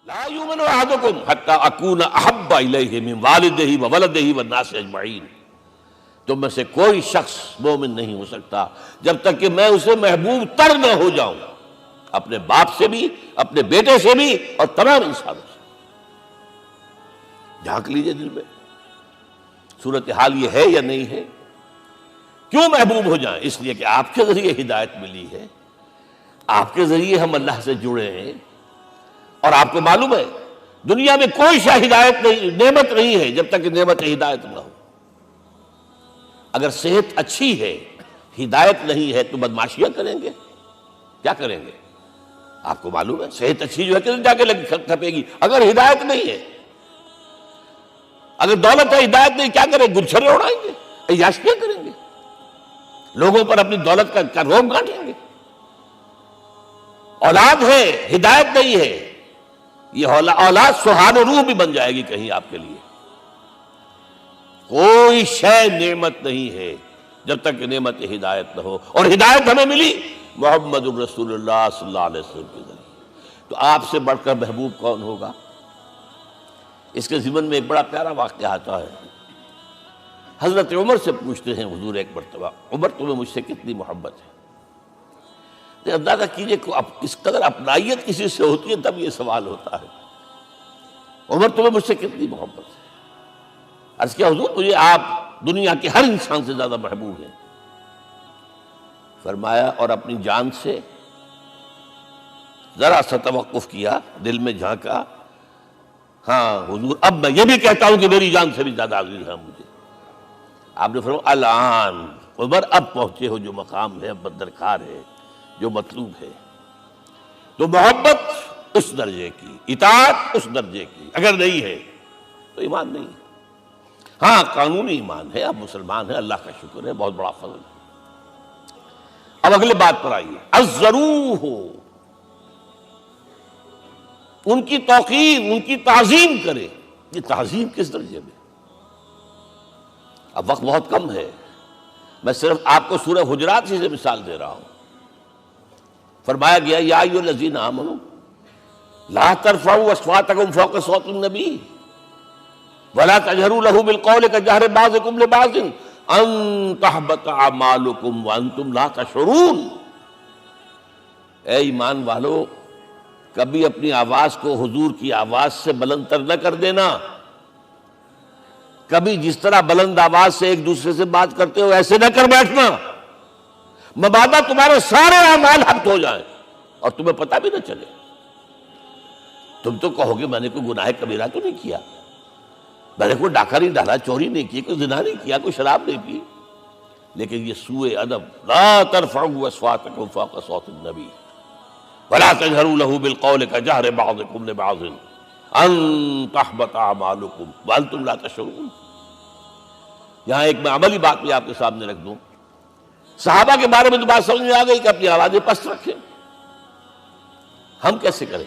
لا یؤمن احدکم حتی اکون احب الیہ من والدہ وولدہ والناس اجمعین، تم میں سے کوئی شخص مومن نہیں ہو سکتا جب تک کہ میں اسے محبوب تر نہ ہو جاؤں، اپنے باپ سے بھی، اپنے بیٹے سے بھی، اور تمام انسانوں سے۔ جھانک لیجئے دل میں، صورتحال یہ ہے یا نہیں ہے؟ کیوں محبوب ہو جائیں؟ اس لیے کہ آپ کے ذریعے ہدایت ملی ہے، آپ کے ذریعے ہم اللہ سے جڑے ہیں، اور آپ کو معلوم ہے دنیا میں کوئی شے ہدایت نہیں، نعمت نہیں ہے جب تک کہ نعمت ہدایت نہ ہو۔ اگر صحت اچھی ہے، ہدایت نہیں ہے، تو بدماشیاں کریں گے، کیا کریں گے؟ آپ کو معلوم ہے صحت اچھی جو ہے کہ جا کے کھپے گی اگر ہدایت نہیں ہے۔ اگر دولت ہے، ہدایت نہیں، کیا کریں؟ گلچھرے اڑائیں گے، عیاشیاں کریں گے، لوگوں پر اپنی دولت کا روب گانٹیں گے۔ اولاد ہے، ہدایت نہیں ہے، یہ اولاد سہان روح بھی بن جائے گی کہیں آپ کے لیے۔ کوئی شے نعمت نہیں ہے جب تک کہ نعمت ہدایت نہ ہو، اور ہدایت ہمیں ملی محمد الرسول اللہ صلی اللہ علیہ وسلم کے ذریعے۔ تو آپ سے بڑھ کر محبوب کون ہوگا؟ اس کے ضمن میں ایک بڑا پیارا واقعہ آتا ہے۔ حضرت عمر سے پوچھتے ہیں حضور ایک مرتبہ، عمر تمہیں مجھ سے کتنی محبت ہے؟ اندازہ کیجئے کہ اس قدر اپنائیت کسی سے ہوتی ہے تب یہ سوال ہوتا ہے، عمر تمہیں مجھ سے کتنی محبت ہے؟ عرض کیا حضور مجھے آپ دنیا کے ہر انسان سے زیادہ محبوب ہیں۔ فرمایا اور اپنی جان سے؟ ذرا سا توقف کیا، دل میں جھانکا، ہاں حضور اب میں یہ بھی کہتا ہوں کہ میری جان سے بھی زیادہ عزیز ہے مجھے۔ آپ نے فرمایا الان عمر اب پہنچے ہو جو مقام ہے، اب درکار ہے، جو مطلوب ہے۔ تو محبت اس درجے کی، اطاعت اس درجے کی اگر نہیں ہے تو ایمان نہیں ہے۔ ہاں قانونی ایمان ہے، آپ مسلمان ہیں، اللہ کا شکر ہے، بہت بڑا فضل ہے۔ اب اگلے بات پر آئیے، عزروہ، ان کی توقیر، ان کی تعظیم کرے۔ یہ تعظیم کس درجے میں؟ اب وقت بہت کم ہے، میں صرف آپ کو سورہ حجرات سے مثال دے رہا ہوں۔ فرمایا گیا یا ایھا الذین آمنوا لا ترفعوا اصواتکم فوق صوت النبی ولا تجہروا لہ بالقول کجہر بعضکم لبعض ان تحبط اعمالکم وانتم لا تشعرون۔ اے ایمان والو، کبھی اپنی آواز کو حضور کی آواز سے بلند تر نہ کر دینا، کبھی جس طرح بلند آواز سے ایک دوسرے سے بات کرتے ہو ایسے نہ کر بیٹھنا، مبادا تمہارے سارے اعمال حبط ہو جائیں اور تمہیں پتہ بھی نہ چلے۔ تم تو کہو گے میں نے کوئی گناہ کبیرہ تو نہیں کیا، میں نے کوئی ڈاکہ نہیں ڈالا، چوری نہیں کی، کوئی زنا نہیں کیا، کوئی شراب نہیں پی، لیکن یہ سوء ادب لا ترفعوا اصواتکم فوق صوت النبی ولا تجہروا لہ بالقول کجہر بعضکم لبعض ان تحبط اعمالکم وانتم لا تشعرون۔ یہاں ایک میں عملی بات بھی آپ کے سامنے رکھ دوں، صحابہ کے بارے میں تو بات سمجھ میں آ گئی کہ اپنی آوازیں پست رکھیں، ہم کیسے کریں؟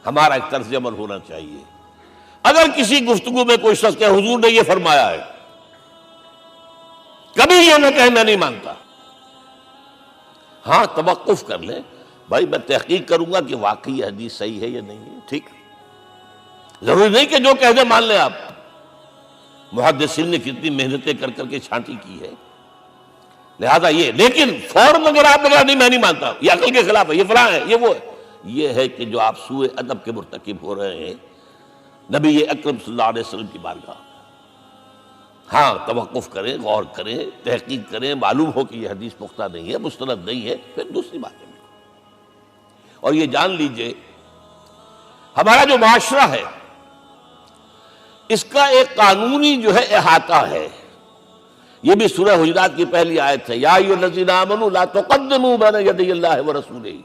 ہمارا ایک طرز عمل ہونا چاہیے۔ اگر کسی گفتگو میں کوئی شخص کہ حضور نے یہ فرمایا ہے، کبھی یہ نہ کہے میں نہیں مانتا، ہاں توقف کر لیں، بھائی میں تحقیق کروں گا کہ واقعی یہ حدیث صحیح ہے یا نہیں ہے، ٹھیک، ضروری نہیں کہ جو کہہ دیں مان لیں آپ۔ محدثین نے کتنی محنتیں کر کر کے چھانٹی کی ہے، لہذا یہ، لیکن فوراً اگر آپ لگا نہیں میں نہیں مانتا، یہ عقل کے خلاف ہے، یہ فلاں ہے، یہ وہ ہے، یہ ہے کہ جو آپ سوء ادب کے مرتکب ہو رہے ہیں نبی اکرم صلی اللہ علیہ وسلم کی بارگاہ۔ ہاں توقف کریں، غور کریں، تحقیق کریں، معلوم ہو کہ یہ حدیث پختہ نہیں ہے، مستند نہیں ہے، پھر دوسری بات ہے۔ اور یہ جان لیجئے ہمارا جو معاشرہ ہے اس کا ایک قانونی جو ہے احاطہ ہے، یہ بھی سورہ حجرات کی پہلی آیت ہے، یا ایھا الذین آمنوا لا تقدموا بین یدی اللہ ورسولہ۔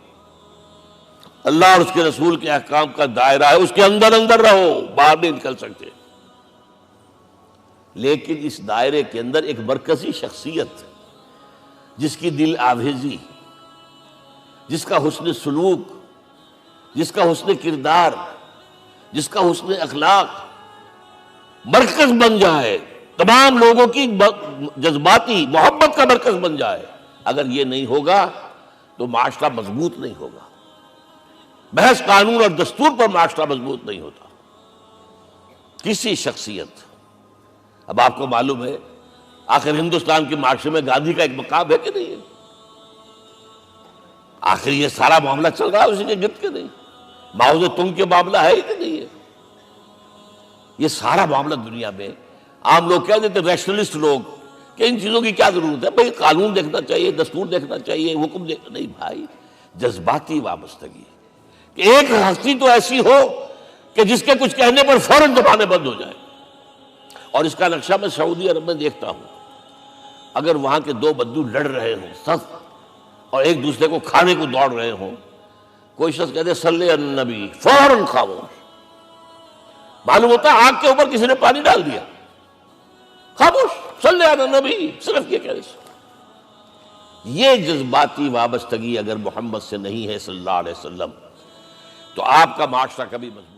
اللہ اور اس کے رسول کے احکام کا دائرہ ہے، اس کے اندر اندر رہو، باہر نہیں نکل سکتے، لیکن اس دائرے کے اندر ایک مرکزی شخصیت جس کی دل آویزی، جس کا حسن سلوک، جس کا حسن کردار، جس کا حسن اخلاق مرکز بن جائے، تمام لوگوں کی جذباتی محبت کا مرکز بن جائے، اگر یہ نہیں ہوگا تو معاشرہ مضبوط نہیں ہوگا۔ محض قانون اور دستور پر معاشرہ مضبوط نہیں ہوتا. کسی شخصیت، اب آپ کو معلوم ہے آخر ہندوستان کے معاشرے میں گاندھی کا ایک مقام ہے کہ نہیں ہے؟ آخر یہ سارا معاملہ چل رہا ہے اسی کے گرد کے نہیں؟ ماؤ زے تنگ کے معاملہ ہے ہی کہ نہیں ہے؟ یہ سارا معاملہ دنیا میں عام لوگ کہہ دیتے، ریشنلسٹ لوگ، کہ ان چیزوں کی کیا ضرورت ہے؟ بھائی قانون دیکھنا چاہیے، دستور دیکھنا چاہیے، حکم دیکھنا نہیں. بھائی جذباتی وابستگی، کہ ایک ہستی تو ایسی ہو کہ جس کے کچھ کہنے پر فوراً زبانیں بند ہو جائیں. اور اس کا نقشہ میں سعودی عرب میں دیکھتا ہوں، اگر وہاں کے دو بدو لڑ رہے ہوں سخت اور ایک دوسرے کو کھانے کو دوڑ رہے ہوں، کوئی شخص کہتے صلی علی النبی، فوراً خاموش. معلوم ہوتا ہے آگ کے اوپر کسی نے پانی ڈال دیا، خاموش، صلی علی النبی، صرف یہ کہہ رہے. یہ جذباتی وابستگی اگر محمد سے نہیں ہے صلی اللہ علیہ وسلم تو آپ کا معاشرہ کبھی مضبوط